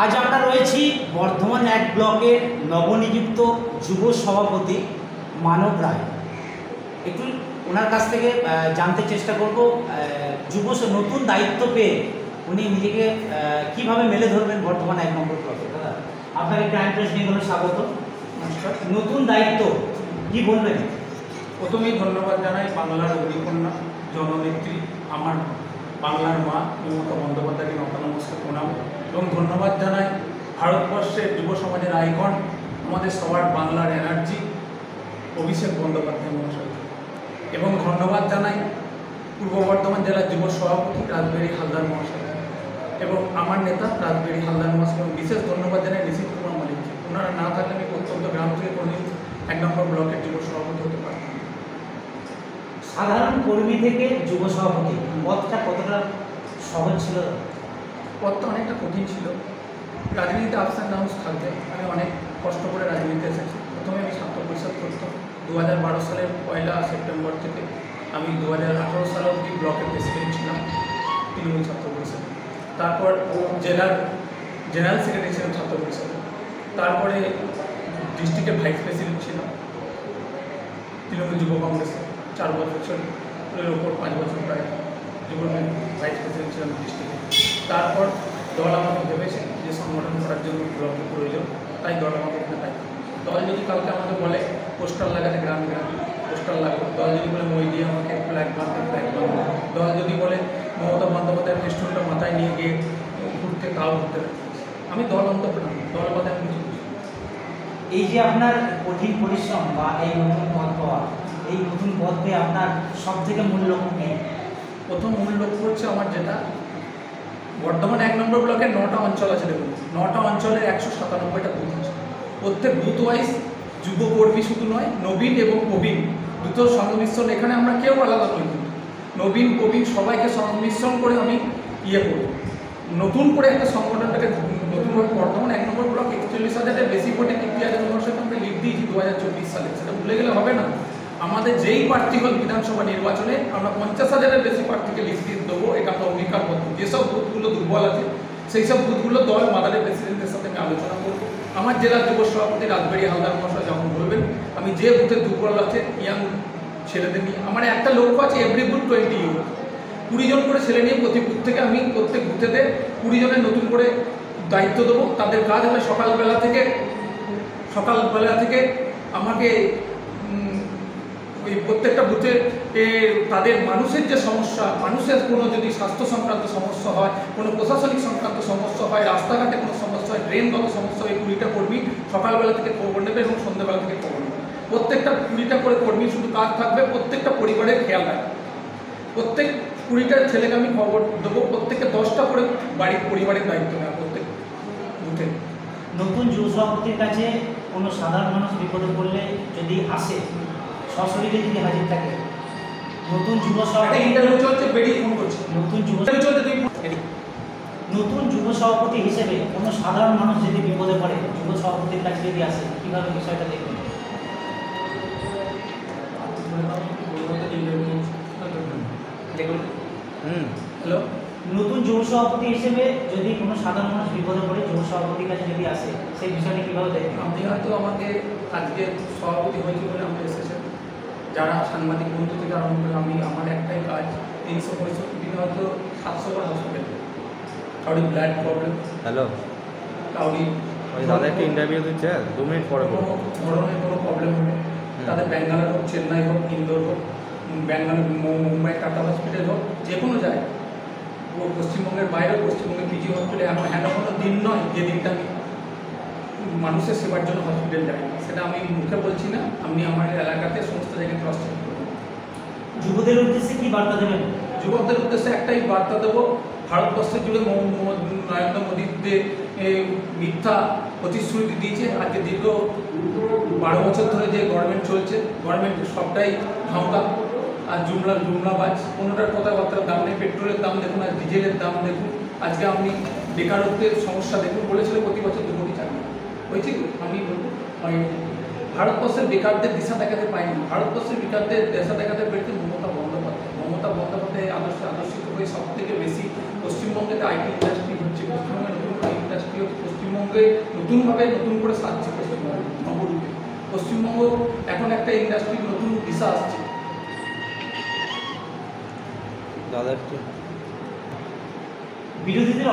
আজ আমরা রয়েছি বর্ধমান 1 ব্লকের নবনিযুক্ত যুব সভাপতি মানব রায়। একটু ওনার কাছ থেকে জানতে চেষ্টা করব যুব নতুন দায়িত্ব পেয়ে উনি নিজেকে কিভাবে মেলে ধরবেন বর্ধমান 1 নম্বর ব্লকে। দাদা আপনাকে ক্রাইম প্রেস নিয়ে স্বাগত। নমস্কার। নতুন দায়িত্ব কি বলবেন? প্রথমেই ধন্যবাদ জানাই বাংলার অগ্নিকন্যা জননেত্রী আমার বাংলার মা মমতা বন্দ্যোপাধ্যায়কে নমস্কার প্রণাম এবং ধন্যবাদ জানাই ভারতবর্ষের যুব সমাজের আইকন আমাদের সবার বাংলার এনার্জি অভিষেক বন্দ্যোপাধ্যায় মহাশয় এবং ধন্যবাদ জানাই পূর্ব বর্ধমান জেলার যুব সভাপতি রাজবেরি হালদার মহাশয় এবং আমার নেতা রাজবেরি হালদার মহাশয় এবং বিশেষ ধন্যবাদ জানাই নিশীথ কুমার মালিককে। ওনারা না থাকলে আমি অত্যন্ত গ্রাম থেকে কোনোদিন 1 নম্বর ব্লকের যুব সভাপতি হতে পারতাম। সাধারণ কর্মী থেকে যুব সভাপতি পদটা কতটা সহজ ছিল? পদটা অনেকটা কঠিন ছিল। রাজনীতিতে আপস অ্যান্ড ডাউনস থাকবে। আমি অনেক কষ্ট করে রাজনীতিতে এসেছি। প্রথমে আমি ছাত্র পরিষদ করতাম। 2012 সালের 1 সেপ্টেম্বর থেকে আমি 2018 সাল অবধি ব্লকের প্রেসিডেন্ট ছিলাম তৃণমূল ছাত্র পরিষদ। তারপর জেলার জেনারেল সেক্রেটারি ছিলাম ছাত্র পরিষদে। তারপরে ডিস্ট্রিক্টের ভাইস প্রেসিডেন্ট ছিলাম তৃণমূল যুব কংগ্রেসে 4 বছরের ওপর 5 বছর প্রায় যুব ভাইস প্রেসিডেন্ট ছিলাম ডিস্ট্রিক্টে। তারপর দল আমাকে ভেবেছে যে সংগঠন করার জন্য ব্লকের প্রয়োজন, তাই দল আমাকে এখানে পাই। দল যদি কালকে আমাকে বলে পোস্টার লাগাতে গ্রামে গ্রামে পোস্টার লাগবে, দল যদি বলে মই দিয়ে আমাকে ফ্ল্যাগ বাঁধতে ফ্ল্যাগ বাঁধবে, দল যদি বলে মমতা বন্দ্যোপাধ্যায়ের ফেস্টুনটা মাথায় নিয়ে গিয়ে ঘুরতে তাও ঘুরতে পারে। আমি দল অন্তত না, দল বাদে আমি কিছু বুঝি। এই যে আপনার কঠিন পরিশ্রম বা এই নতুন পদ পাওয়া, এই নতুন পদ পেয়ে আপনার সব থেকে মূল লক্ষ্য কী? প্রথম মূল লক্ষ্য হচ্ছে আমার যেটা বর্ধমান 1 নম্বর ব্লকের 9টা অঞ্চল আছে। দেখুন 9টা অঞ্চলের 197টা বুথ আছে। প্রত্যেক বুথ ওয়াইজ যুবকর্মী শুধু নয়, নবীন এবং প্রবীণ দুটো সংমিশ্রণ। এখানে আমরা কেউ আলাদা নই, কিন্তু নবীন প্রবীণ সবাইকে সংমিশ্রণ করে আমি করব। নতুন করে একটা সংগঠনটাকে নতুনভাবে বর্ধমান 1 নম্বর ব্লক 41,000-এর বেশি ভোটে 50,000 মানুষের আমরা লিড দিয়েছি 2024 সালে। সেটা ভুলে গেলে হবে না। আমাদের যেই প্রার্থী হল বিধানসভা নির্বাচনে আমরা 50,000-এর বেশি প্রার্থীকে লিস্ট দিয়ে দেবো। এটা আমরা অঙ্গীকারবদ্ধ। যেসব বুথগুলো দুর্বল আছে সেই সব বুথগুলো দল মাদারের প্রেসিডেন্টের সাথে আমি আলোচনা করবো। আমার জেলার যুব সভাপতি রাজবেরি হালদার মহাশয় যখন বলবেন আমি যে বুথে দুর্বল আছে ইয়াং ছেলেদের নিয়ে, আমার একটা লক্ষ্য আছে এভরি বুথ 20 ইউথ, 20 জন করে ছেলে নিয়ে প্রতি বুথ থেকে আমি প্রত্যেক বুথেতে 20 জনের নতুন করে দায়িত্ব দেবো। তাদের কাজ হবে সকালবেলা থেকে আমাকে ওই প্রত্যেকটা বুথে তাদের মানুষের যে সমস্যা, মানুষের কোনো যদি স্বাস্থ্য সংক্রান্ত সমস্যা হয়, কোনো প্রশাসনিক সংক্রান্ত সমস্যা হয়, রাস্তাঘাটে কোনো সমস্যা হয়, ড্রেনগত সমস্যা হয়, 20টা কর্মী সকালবেলা থেকে খবর নেবে এবং সন্ধ্যেবেলা থেকে খবর নেবে। প্রত্যেকটা 20টা করে কর্মী শুধু কাজ থাকবে প্রত্যেকটা পরিবারের খেয়াল রাখবে। প্রত্যেক 20টা ছেলেকে আমি খবর দেবো, প্রত্যেকে 10টা করে বাড়ির পরিবারের দায়িত্ব নেওয়া প্রত্যেক বুথে। নতুন যুব সভাপতির কাছে কোনো সাধারণ মানুষ বিপদে পড়লে যদি আসে, সশরীরে যদি হাজির থাকে, নতুন যুব সভাপতি ইন্টারভিউ চলছে, বেরিয়ে ফোন করছি, নতুন যুব চলছে সভাপতি হিসেবে কোনো সাধারণ মানুষ যদি বিপদে পড়ে যুব সভাপতির কাছে যদি আসে, কীভাবে বিষয়টা দেখবেন? হ্যালো, নতুন যুব সভাপতি হিসেবে যদি কোনো সাধারণ মানুষ বিপদে পড়ে যুব সভাপতির কাছে যদি আসে, সেই বিষয়টা কীভাবে দেখবেন? আপনি হয়তো আমাকে আজকে সভাপতি হয়েছি বলে আমাকে এসেছেন, যারা সাংবাদিক বন্ধু থেকে আরম্ভ করে আমি আমার একটাই কাজ 365 দিনে হয়তো 700 বার হসপিটালে, কাউরি ব্লাড প্রবলেম, হ্যালো কাউরি ওই দাদাকে ইন্টারভিউ দিচ্ছে 2 মিনিট পরে কোনো ধরনের কোনো প্রবলেম হবে, তাদের ব্যাঙ্গালোর হোক, চেন্নাই হোক, ইন্দোর হোক, ব্যাঙ্গালোর, মুম্বাই, টাটা হসপিটাল হোক, যে কোনো জায়গায়, পশ্চিমবঙ্গের বাইরেও পশ্চিমবঙ্গের পিজি হসপিটালে এমন কোনো দিন নয় যে দিনটা আমি মানুষের সেবার জন্য হসপিটাল যাই। সেটা আমি মুখে বলছি না, আমি আমার এলাকাতে সমস্ত জায়গায় ক্রস চেক করব। যুবদের উদ্দেশ্যে কী বার্তা দেবেন? যুবকদের উদ্দেশ্যে একটাই বার্তা দেবো, ভারতবর্ষের জুড়ে নরেন্দ্র মোদীতে মিথ্যা প্রতিশ্রুতি দিয়েছে। আজকে দীর্ঘ 12 বছর ধরে যে গভর্নমেন্ট চলছে, গভর্নমেন্ট সবটাই ধামকা আর জুমলাবাজ, কোনোটার কথাবার্তার দাম নেই। পেট্রোলের দাম দেখুন, আর ডিজেলের দাম দেখুন। আজকে আপনি বেকারত্বের সমস্যা দেখুন, বলেছিল প্রতি বছর 2 কোটি চাকরি হয়েছে। আমি বলবো ভারতবর্ষের বেকারদের দিশা দেখাতে পাইনি। ভারতবর্ষের বেকারদের দিশা দেখাতে পেরেছে মমতা বন্দ্যোপাধ্যায় আদর্শিত হয়ে সব থেকে বেশি পশ্চিমবঙ্গেতে আইটি ইন্ডাস্ট্রি হচ্ছে, পশ্চিমবঙ্গের নতুন করে ইন্ডাস্ট্রি পশ্চিমবঙ্গে নতুন করে সাজছে পশ্চিমবঙ্গ নবরূপে। পশ্চিমবঙ্গ এখন একটা ইন্ডাস্ট্রির নতুন দিশা আসছে। দাদা একটু বিরোধীদের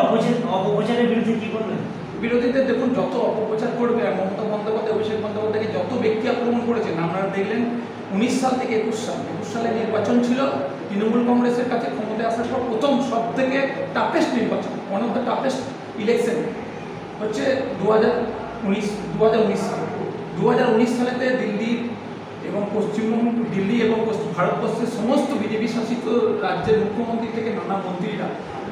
অপপ্রচারের বিরুদ্ধে কি করবেন? বিরোধীদের দেখুন যত অপপ্রচার করবে, আর মমতা বন্দ্যোপাধ্যায় অভিষেক বন্দ্যোপাধ্যায়কে যত ব্যক্তি আক্রমণ করেছেন, আপনারা দেখলেন 19 সাল থেকে 21 সালে নির্বাচন ছিল তৃণমূল কংগ্রেসের কাছে ক্ষমতায় আসার পর প্রথম সব থেকে টাফেস্ট নির্বাচন, one of the toughest election হচ্ছে 2019 সাল। 2019 সালেতে দিল্লি এবং ভারতবর্ষের সমস্ত বিজেপি শাসিত রাজ্যের মুখ্যমন্ত্রী থেকে নানা মন্ত্রীরা,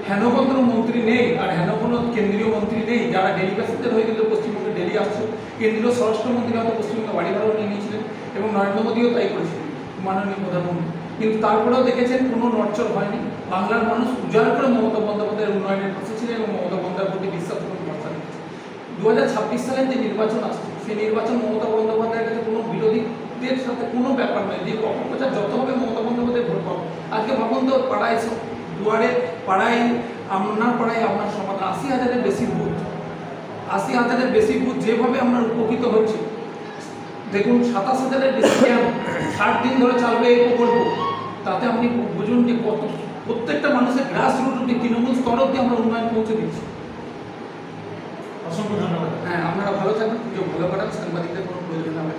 হেন কোনো মন্ত্রী নেই আর হেন কোনো কেন্দ্রীয় মন্ত্রী নেই যারা ডেলি প্যাসেঞ্জার হয়ে গেলে পশ্চিমবঙ্গে ডেলি আসছে। কেন্দ্রীয় স্বরাষ্ট্রমন্ত্রী হয়তো পশ্চিমবঙ্গে বাড়ি ভাড়াও নিয়ে নিয়েছিলেন এবং নরেন্দ্র মোদীও তাই করেছিলেন, মাননীয় প্রধানমন্ত্রী। কিন্তু তারপরেও দেখেছেন কোনো নড়চড় হয়নি। বাংলার মানুষ উজাড় করে মমতা বন্দ্যোপাধ্যায়ের উন্নয়নের পাশে ছিলেন এবং মমতা বন্দ্যোপাধ্যায়ের প্রতি বিশ্বাস এবং ভরসা রেখেছে। 2026 সালের যে নির্বাচন আসছে, সেই নির্বাচন মমতা বন্দ্যোপাধ্যায়ের কাছে কোনো বিরোধীদের সাথে কোনো ব্যাপার নয়। যে অপপ্রচার যত হবে মমতা বন্দ্যোপাধ্যায় ভোট পাবে। আজকে ভাবুন তো, পাড়ায় দুয়ারে আপনার পাড়ায় আপনার সমাজ 80,000-এর বেশি বুথ, 80,000-এর বেশি বুথ যেভাবে আমরা উপকৃত হচ্ছে। দেখুন 27,000-এর বেশি ক্যাম্প 60 দিন ধরে চালবে এই প্রকল্প। তাতে আপনি বুঝুন যে কত প্রত্যেকটা মানুষের গ্রাস রুট অব্দি, তৃণমূল স্তর অব্দি আমরা উন্নয়ন পৌঁছে দিচ্ছি। অসংখ্য ধন্যবাদ। হ্যাঁ, আপনারা ভালো থাকবেন, ভালো কাটান, সাংবাদিকদের কোনো প্রয়োজন নেই।